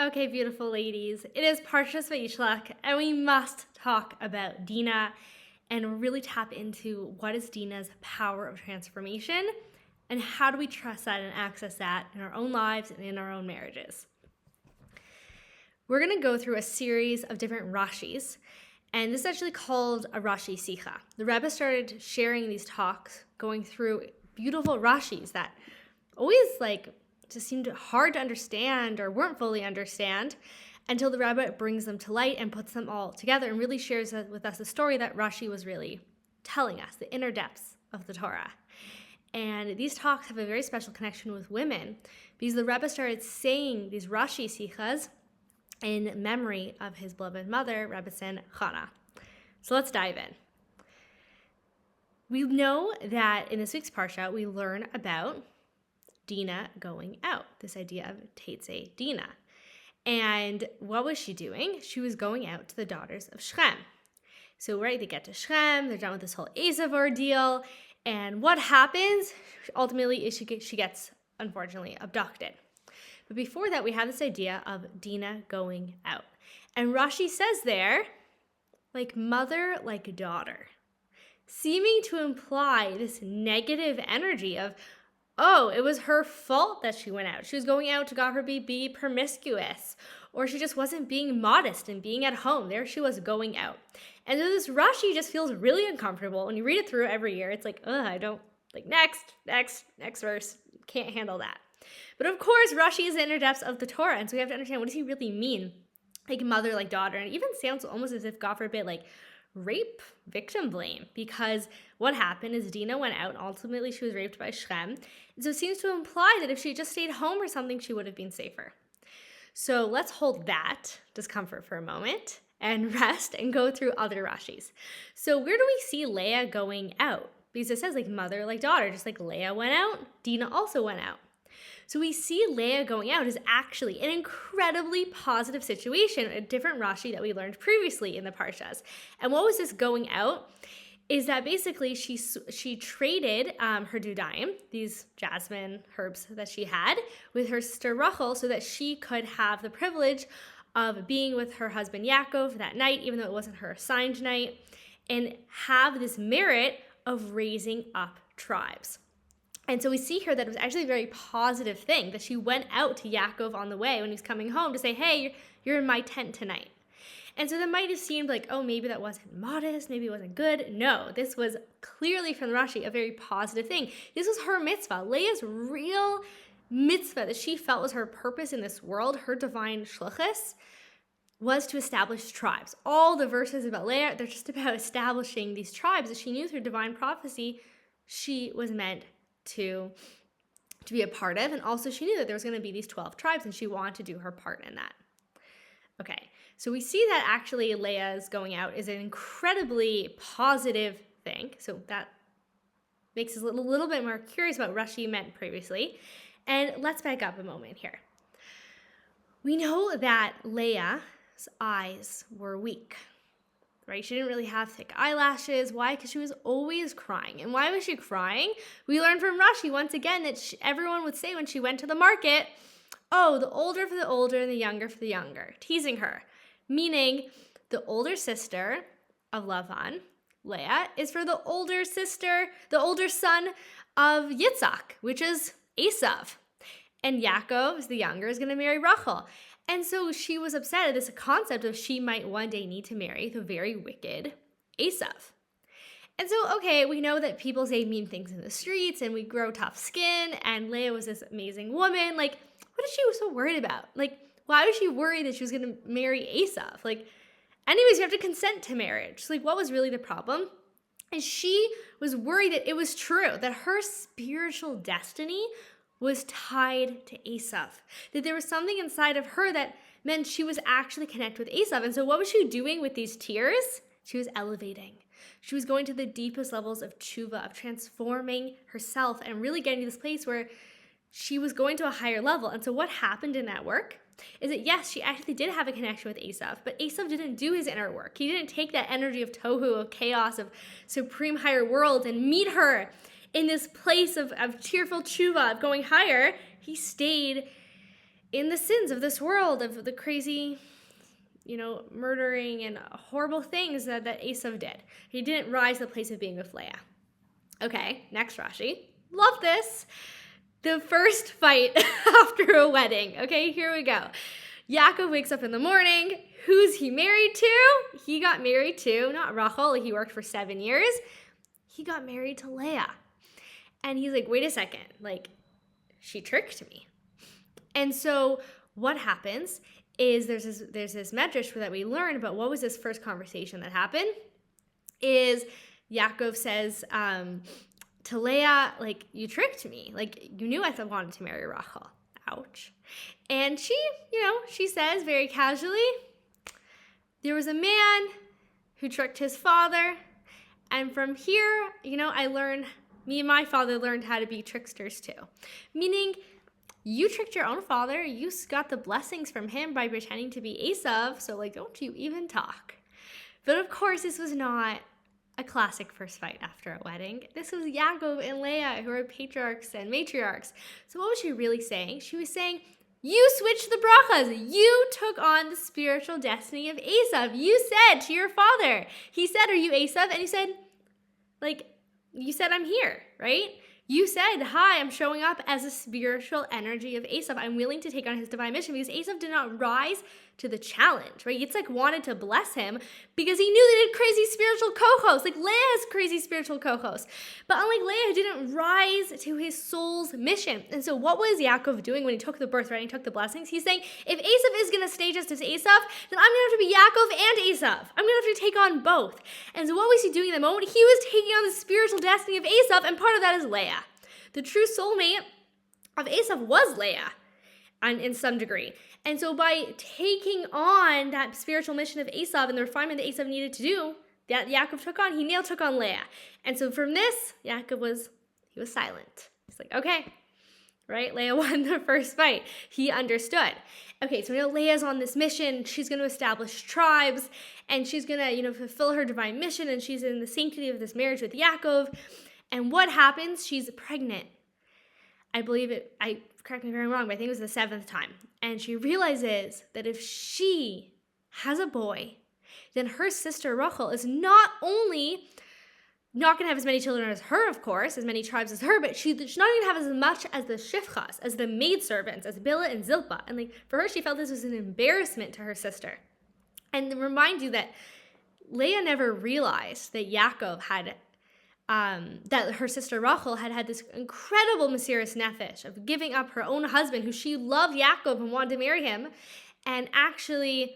Okay, beautiful ladies, it is Parshas Vayishlach, and we must talk about Dinah and really tap into what is Dinah's power of transformation and how do we trust that and access that in our own lives and in our own marriages. We're going to go through a series of different Rashis, and this is actually called a Rashi Sicha. The Rebbe started sharing these talks, going through beautiful Rashis that always just seemed hard to understand or weren't fully understand until the Rebbe brings them to light and puts them all together and really shares with us the story that Rashi was really telling us, the inner depths of the Torah. And these talks have a very special connection with women because the Rebbe started saying these Rashi Sichas in memory of his beloved mother, Rebbetzin Chana. So let's dive in. We know that in this week's Parsha, we learn about Dinah going out, this idea of Tetzei Dinah. And what was she doing? She was going out to the daughters of Shechem. So, right, they get to Shechem, they're done with this whole Esav ordeal, and what happens? Ultimately, is she gets, unfortunately, abducted. But before that, we have this idea of Dinah going out. And Rashi says there, like mother, like daughter, seeming to imply this negative energy of, oh, it was her fault that she went out. She was going out to, God forbid, be promiscuous, or she just wasn't being modest and being at home. There she was going out. And so this Rashi just feels really uncomfortable. When you read it through every year, it's like, I don't, next verse, can't handle that. But of course, Rashi is the inner depths of the Torah, and so we have to understand, what does he really mean? Like mother, like daughter, and it even sounds almost as if, God forbid, like rape victim blame, because what happened is Dinah went out, and ultimately she was raped by Shechem, and so it seems to imply that if she just stayed home or something, she would have been safer. So let's hold that discomfort for a moment and rest and go through other Rashis. So where do we see Leah going out? Because it says like mother, like daughter, just like Leah went out, Dinah also went out. So we see Leah going out is actually an incredibly positive situation, a different Rashi that we learned previously in the Parshas. And what was this going out? Is that basically she traded her dudaim, these jasmine herbs that she had, with her sister Rachel so that she could have the privilege of being with her husband Yaakov that night, even though it wasn't her assigned night, and have this merit of raising up tribes. And so we see here that it was actually a very positive thing that she went out to Yaakov on the way when he was coming home to say, hey, you're in my tent tonight. And so that might have seemed like, oh, maybe that wasn't modest, maybe it wasn't good. No, this was clearly from Rashi a very positive thing. This was her mitzvah. Leah's real mitzvah that she felt was her purpose in this world, her divine shluchus, was to establish tribes. All the verses about Leah, they're just about establishing these tribes that she knew through divine prophecy she was meant to be a part of. And also she knew that there was going to be these 12 tribes and she wanted to do her part in that. Okay, so we see that actually Leah's going out is an incredibly positive thing. So that makes us a little bit more curious about what Rashi meant previously. And let's back up a moment here. We know that Leah's eyes were weak, right? She didn't really have thick eyelashes. Why? Because she was always crying. And why was she crying? We learned from Rashi once again that everyone would say when she went to the market, oh, the older for the older and the younger for the younger, teasing her. Meaning the older sister of Lavan, Leah, is for the older sister, the older son of Yitzhak, which is Esav. And Yaakov is the younger, is going to marry Rachel. And so she was upset at this concept of she might one day need to marry the very wicked Esav. And so, okay, we know that people say mean things in the streets and we grow tough skin, and Leah was this amazing woman. Like, what is she so worried about? Like, why was she worried that she was going to marry Esav? Like, anyways, you have to consent to marriage. So, like, what was really the problem? And she was worried that it was true, that her spiritual destiny was tied to Esav, that there was something inside of her that meant she was actually connected with Esav. And so what was she doing with these tears? She was elevating. She was going to the deepest levels of tshuva, of transforming herself and really getting to this place where she was going to a higher level. And so what happened in that work is that, yes, she actually did have a connection with Esav, but Esav didn't do his inner work. He didn't take that energy of tohu, of chaos, of supreme higher world and meet her in this place of tearful tshuva, of going higher. He stayed in the sins of this world, of the crazy, murdering and horrible things that Esav did. He didn't rise to the place of being with Leah. Okay, next Rashi. Love this. The first fight after a wedding. Okay, here we go. Yaakov wakes up in the morning. Who's he married to? He got married to, not Rachel, he worked for 7 years. He got married to Leah. And he's like, wait a second, she tricked me. And so what happens is there's this medrash that we learn about what was this first conversation that happened, is Yaakov says to Leah, you tricked me. You knew I wanted to marry Rachel. Ouch. And she says very casually, there was a man who tricked his father. And from here, me and my father learned how to be tricksters too. Meaning, you tricked your own father. You got the blessings from him by pretending to be Esav. So don't you even talk. But of course, this was not a classic first fight after a wedding. This was Yaakov and Leah, who are patriarchs and matriarchs. So what was she really saying? She was saying, you switched the brachas. You took on the spiritual destiny of Esav. You said to your father, he said, are you Esav? And you said, you said, I'm here, right? You said, hi, I'm showing up as a spiritual energy of Esav. I'm willing to take on his divine mission, because Esav did not rise to the challenge, right? Yitzhak wanted to bless him because he knew that he had crazy spiritual co-hosts. Leah has crazy spiritual co-hosts. But unlike Leah, who didn't rise to his soul's mission. And so what was Yaakov doing when he took the birthright and he took the blessings? He's saying, if Esav is going to stay just as Esav, then I'm going to have to be Yaakov and Esav. I'm going to have to take on both. And so what was he doing in the moment? He was taking on the spiritual destiny of Esav, and part of that is Leah. The true soulmate of Esav was Leah, and in some degree. And so by taking on that spiritual mission of Esav and the refinement that Esav needed to do, that Yaakov took on, he took on Leah. And so from this, Yaakov was silent. He's like, okay, right? Leah won the first fight. He understood. Okay, so Leah's on this mission. She's going to establish tribes, and she's going to, fulfill her divine mission, and she's in the sanctity of this marriage with Yaakov. And what happens? She's pregnant. I believe it, correct me if I'm wrong, but I think it was the 7th time. And she realizes that if she has a boy, then her sister Rachel is not only not going to have as many children as her, of course, as many tribes as her, but she's not going to have as much as the shifchas, as the maidservants, as Bilhah and Zilpah. And for her, she felt this was an embarrassment to her sister. And to remind you that Leah never realized that Yaakov had that her sister Rachel had this incredible Mesiras Nefesh of giving up her own husband, who she loved Yaakov and wanted to marry him, and actually,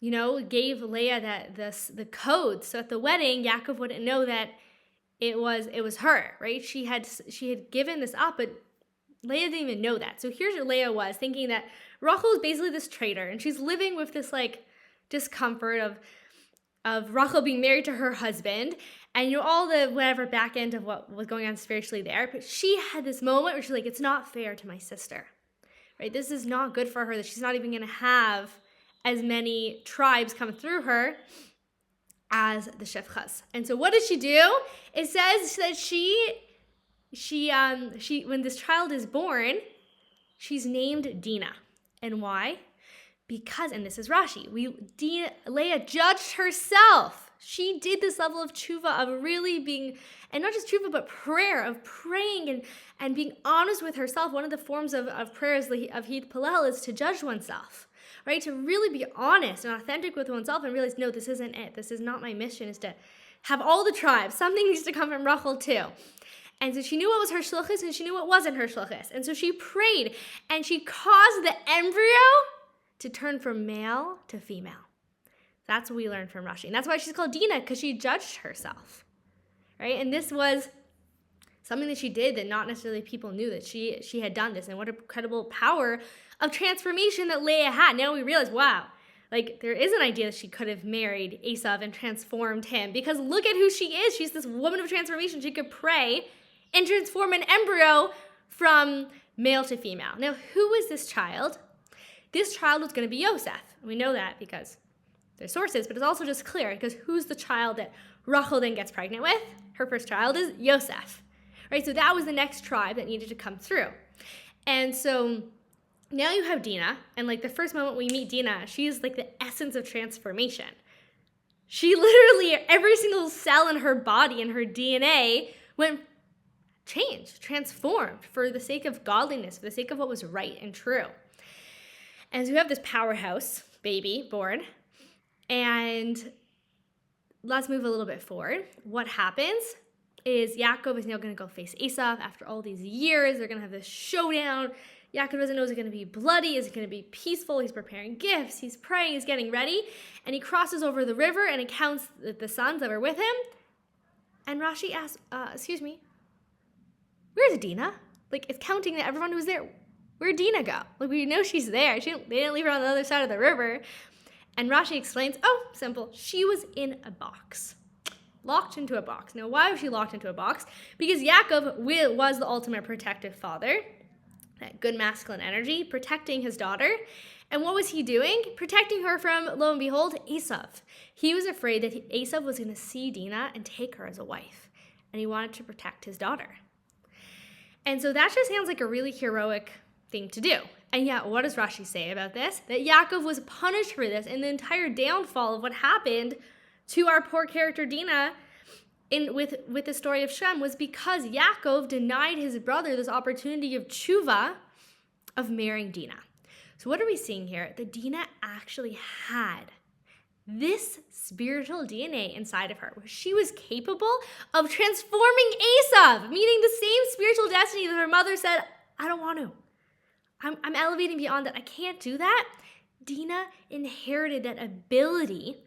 gave Leah the code. So at the wedding, Yaakov wouldn't know that it was her, right? She had given this up, but Leah didn't even know that. So here's where Leah was, thinking that Rachel is basically this traitor, and she's living with this discomfort of Rachel being married to her husband, and all the whatever back end of what was going on spiritually there. But she had this moment where she's like, it's not fair to my sister, right? This is not good for her, that she's not even going to have as many tribes come through her as the shefchas. And so what does she do? It says that she when this child is born, she's named Dinah. And why? Because, and this is Rashi, Leah judged herself. She did this level of tshuva, of really being, and not just tshuva, but prayer, of praying and being honest with herself. One of the forms of prayer of Hitpalel is to judge oneself, right? To really be honest and authentic with oneself and realize, no, this isn't it. This is not my mission, is to have all the tribes. Something needs to come from Rachel too. And so she knew what was her shluchus and she knew what wasn't her shluchus. And so she prayed and she caused the embryo to turn from male to female. That's what we learned from Rashi. And that's why she's called Dinah, because she judged herself, right? And this was something that she did that not necessarily people knew that she had done this. And what incredible power of transformation that Leah had. Now we realize, wow, there is an idea that she could have married Esav and transformed him, because look at who she is. She's this woman of transformation. She could pray and transform an embryo from male to female. Now, who is this child? This child was going to be Yosef. We know that because there's sources, but it's also just clear because who's the child that Rachel then gets pregnant with? Her first child is Yosef, right? So that was the next tribe that needed to come through. And so now you have Dinah, and like the first moment we meet Dinah, she is like the essence of transformation. She literally, every single cell in her body and her DNA went changed, transformed for the sake of godliness, for the sake of what was right and true. And so we have this powerhouse baby born, and let's move a little bit forward. What happens is Yaakov is now going to go face Esau after all these years. They're going to have this showdown. Yaakov doesn't know, is it going to be bloody? Is it going to be peaceful? He's preparing gifts. He's praying. He's getting ready. And he crosses over the river and he counts the sons that were with him. And Rashi asks, where's Dinah? Like, it's counting that everyone who was there. Where'd Dinah go? Like, we know she's there. They didn't leave her on the other side of the river. And Rashi explains, simple. She was in a box. Locked into a box. Now, why was she locked into a box? Because Yaakov was the ultimate protective father. That good masculine energy, protecting his daughter. And what was he doing? Protecting her from, lo and behold, Esau. He was afraid that Esau was going to see Dinah and take her as a wife. And he wanted to protect his daughter. And so that just sounds like a really heroic thing to do. And yet, what does Rashi say about this? That Yaakov was punished for this, and the entire downfall of what happened to our poor character Dinah with the story of Shem was because Yaakov denied his brother this opportunity of tshuva of marrying Dinah. So what are we seeing here? That Dinah actually had this spiritual DNA inside of her, where she was capable of transforming Esau, meaning the same spiritual destiny that her mother said, I don't want to. I'm elevating beyond that. I can't do that. Dinah inherited that ability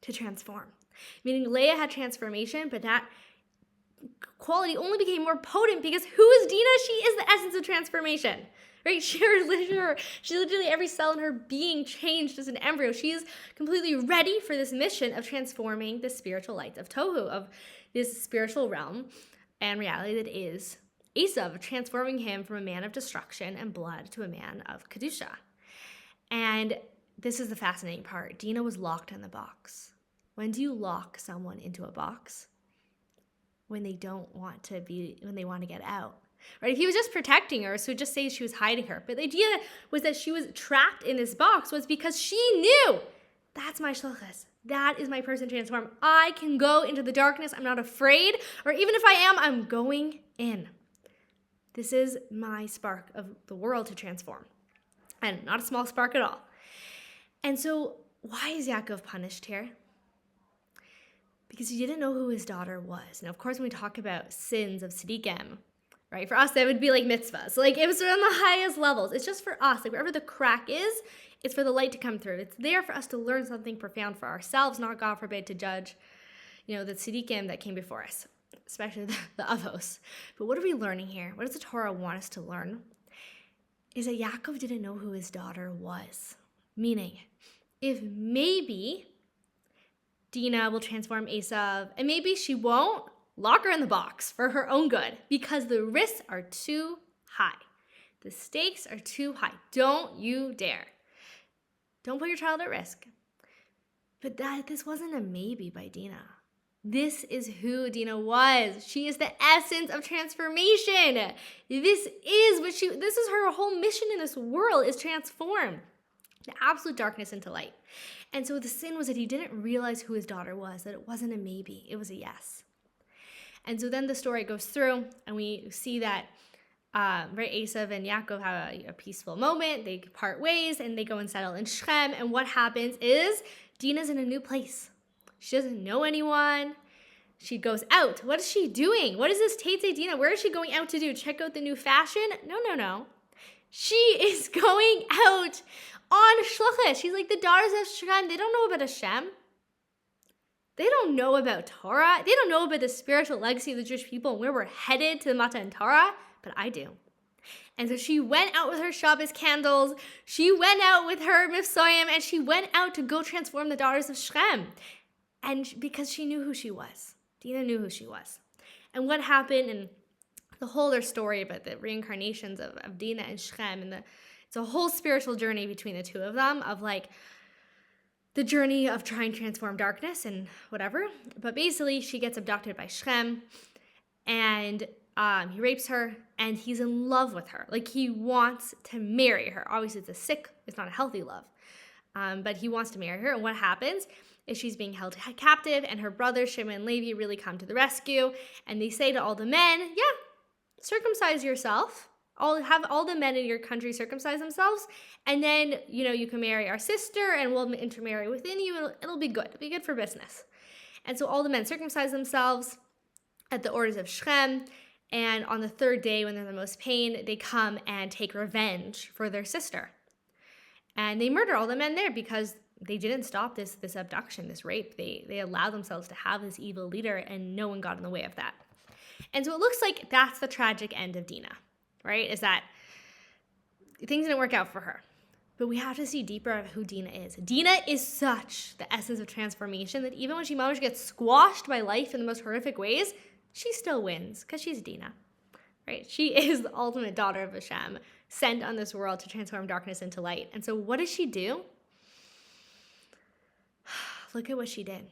to transform. Meaning Leah had transformation, but that quality only became more potent because who is Dinah? She is the essence of transformation. Right? She literally, every cell in her being changed as an embryo. She is completely ready for this mission of transforming the spiritual light of Tohu, of this spiritual realm and reality that is Esau, of transforming him from a man of destruction and blood to a man of Kedusha. And this is the fascinating part. Dinah was locked in the box. When do you lock someone into a box? When they want to get out. Right? If he was just protecting her, so just say she was hiding her. But the idea was that she was trapped in this box was because she knew, that's my shluchas. That is my person transformed. I can go into the darkness. I'm not afraid. Or even if I am, I'm going in. This is my spark of the world to transform. And not a small spark at all. And so why is Yaakov punished here? Because he didn't know who his daughter was. Now, of course, when we talk about sins of tzaddikim, right? For us, that would be like mitzvahs. Like, it was on the highest levels. It's just for us. Like, wherever the crack is, it's for the light to come through. It's there for us to learn something profound for ourselves, not, God forbid, to judge, the tzaddikim that came before us, especially the avos. But what are we learning here? What does the Torah want us to learn? Is that Yaakov didn't know who his daughter was. Meaning, if maybe Dinah will transform Esau, and maybe she won't, lock her in the box for her own good, because the risks are too high. The stakes are too high. Don't you dare. Don't put your child at risk. But this wasn't a maybe by Dinah. This is who Dinah was. She is the essence of transformation. This is her whole mission in this world, is transform the absolute darkness into light. And so the sin was that he didn't realize who his daughter was, that it wasn't a maybe, it was a yes. And so then the story goes through, and we see that Esav and Yaakov have a peaceful moment. They part ways, and they go and settle in Shechem. And what happens is Dinah's in a new place. She doesn't know anyone. She goes out. What is she doing? What is this Tetzei Dinah? Where is she going out to do? Check out the new fashion? No. She is going out on shluchas. She's like the daughters of Shechem. They don't know about Hashem. They don't know about Torah. They don't know about the spiritual legacy of the Jewish people and where we're headed to the Matan Torah, but I do. And so she went out with her Shabbos candles. She went out with her Mifsoyim, and she went out to go transform the daughters of Shechem. And because she knew who she was. Dinah knew who she was. And what happened, and the whole other story about the reincarnations of Dinah and Shechem, and it's a whole spiritual journey between the two of them, of like the journey of trying to transform darkness and whatever. But basically, she gets abducted by Shechem, and He rapes her, and he's in love with her. Like, he wants to marry her. Obviously, it's not a healthy love. But he wants to marry her. And what happens is she's being held captive, and her brothers, Shimon and Levi, really come to the rescue. And they say to all the men, yeah, circumcise yourself. Have all the men in your country circumcise themselves. And then, you can marry our sister, and we'll intermarry within you. It'll be good. It'll be good for business. And so all the men circumcise themselves at the orders of Shechem. And on the third day, when they're in the most pain, they come and take revenge for their sister. And they murder all the men there because they didn't stop this abduction, this rape. They allowed themselves to have this evil leader, and no one got in the way of that. And so it looks like that's the tragic end of Dinah, right? Is that things didn't work out for her. But we have to see deeper of who Dinah is. Dinah is such the essence of transformation that even when she managed to get squashed by life in the most horrific ways, she still wins because she's Dinah, right? She is the ultimate daughter of Hashem, sent on this world to transform darkness into light. And so what does she do? Look at what she did.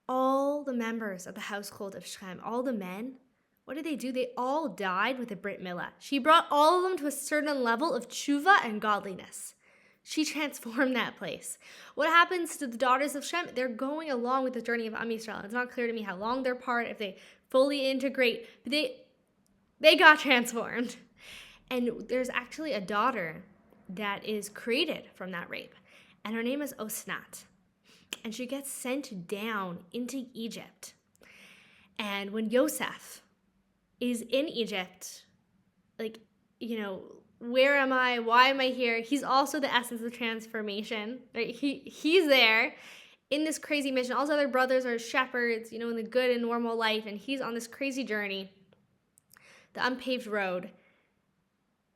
All the members of the household of Shechem, all the men, what did they do? They all died with a Brit Milah. She brought all of them to a certain level of tshuva and godliness. She transformed that place. What happens to the daughters of Shem? They're going along with the journey of Am Yisrael. It's not clear to me how long they're apart, if they fully integrate, but they got transformed. And there's actually a daughter that is created from that rape, and her name is Osnat. And she gets sent down into Egypt. And when Yosef is in Egypt, where am I? Why am I here? He's also the essence of transformation, right? He's there in this crazy mission. All his other brothers are shepherds, in the good and normal life, and he's on this crazy journey, the unpaved road.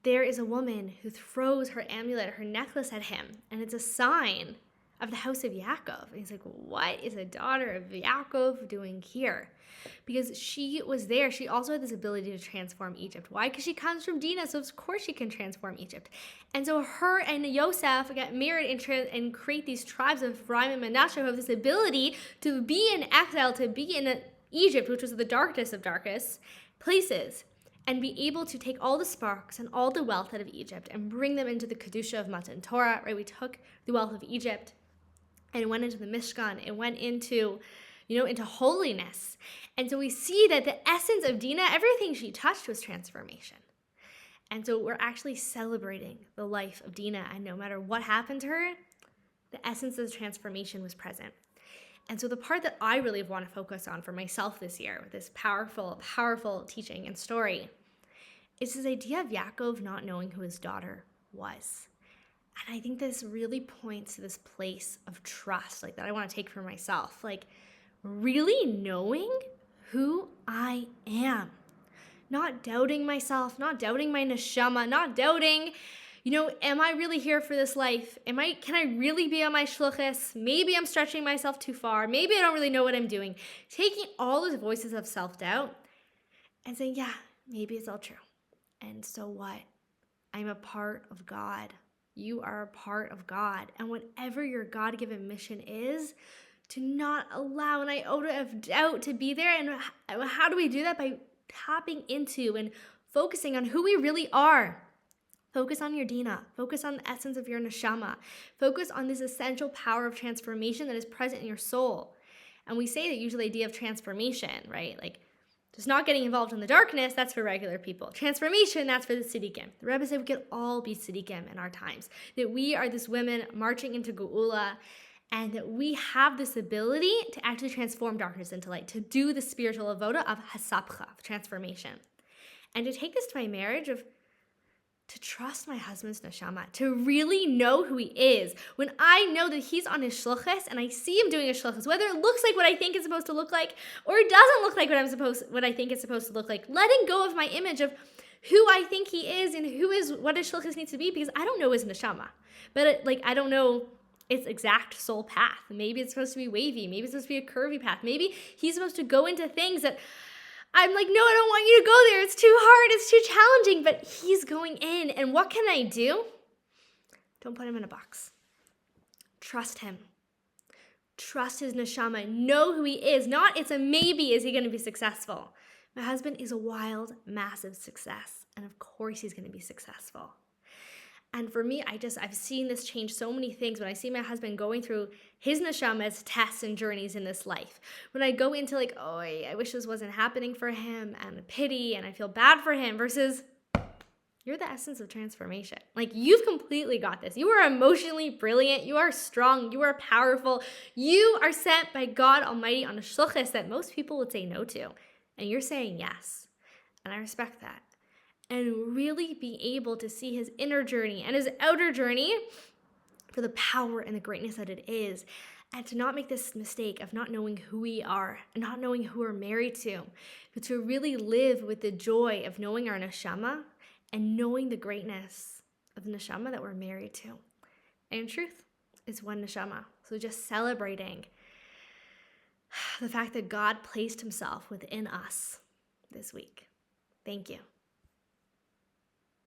There is a woman who throws her amulet, her necklace at him, and it's a sign of the house of Yaakov. And he's like, what is a daughter of Yaakov doing here? Because she was there. She also had this ability to transform Egypt. Why? Because she comes from Dinah, so of course she can transform Egypt. And so her and Yosef get married and create these tribes of Ephraim and Manasseh who have this ability to be in exile, to be in Egypt, which was the darkest of darkest places, and be able to take all the sparks and all the wealth out of Egypt and bring them into the Kedusha of Matan Torah, right? We took the wealth of Egypt and it went into the Mishkan. It went into holiness. And so we see that the essence of Dinah, everything she touched was transformation. And so we're actually celebrating the life of Dinah. And no matter what happened to her, the essence of the transformation was present. And so the part that I really want to focus on for myself this year, with this powerful, powerful teaching and story, is this idea of Yaakov not knowing who his daughter was. And I think this really points to this place of trust, that I want to take for myself. Really knowing who I am. Not doubting myself, not doubting my neshama, not doubting, am I really here for this life? Can I really be on my shluchus? Maybe I'm stretching myself too far. Maybe I don't really know what I'm doing. Taking all those voices of self-doubt and saying, yeah, maybe it's all true. And so what? I'm a part of God. You are a part of God. And whatever your God-given mission is, to not allow an iota of doubt to be there. And how do we do that? By tapping into and focusing on who we really are. Focus on your Dinah. Focus on the essence of your neshama. Focus on this essential power of transformation that is present in your soul. And we say that usually the idea of transformation, right? Just not getting involved in the darkness, that's for regular people. Transformation, that's for the tzaddikim. The Rebbe said we could all be tzaddikim in our times. That we are this women marching into Geula, and that we have this ability to actually transform darkness into light, to do the spiritual avoda of hasapcha, of transformation. And to take this to my marriage to trust my husband's neshama, to really know who he is. When I know that he's on his shluchus and I see him doing his shluchus, whether it looks like what I think it's supposed to look like or it doesn't look like what I think it's supposed to look like, letting go of my image of who I think he is and what his shluchus needs to be, because I don't know his neshama. But I don't know its exact soul path. Maybe it's supposed to be wavy. Maybe it's supposed to be a curvy path. Maybe he's supposed to go into things that I'm like, no, I don't want you to go there. It's too hard. It's too challenging. But he's going in. And what can I do? Don't put him in a box. Trust him. Trust his neshama. Know who he is. Not it's a maybe is he going to be successful. My husband is a wild, massive success. And of course he's going to be successful. And for me, I've seen this change so many things when I see my husband going through his neshama's tests and journeys in this life. When I go into like, oh, I wish this wasn't happening for him, and pity, and I feel bad for him, versus you're the essence of transformation. Like, you've completely got this. You are emotionally brilliant. You are strong. You are powerful. You are sent by God Almighty on a shluchus that most people would say no to. And you're saying yes. And I respect that. And really be able to see his inner journey and his outer journey for the power and the greatness that it is. And to not make this mistake of not knowing who we are and not knowing who we're married to, but to really live with the joy of knowing our neshama and knowing the greatness of the neshama that we're married to. And in truth, it's one neshama. So just celebrating the fact that God placed himself within us this week. Thank you.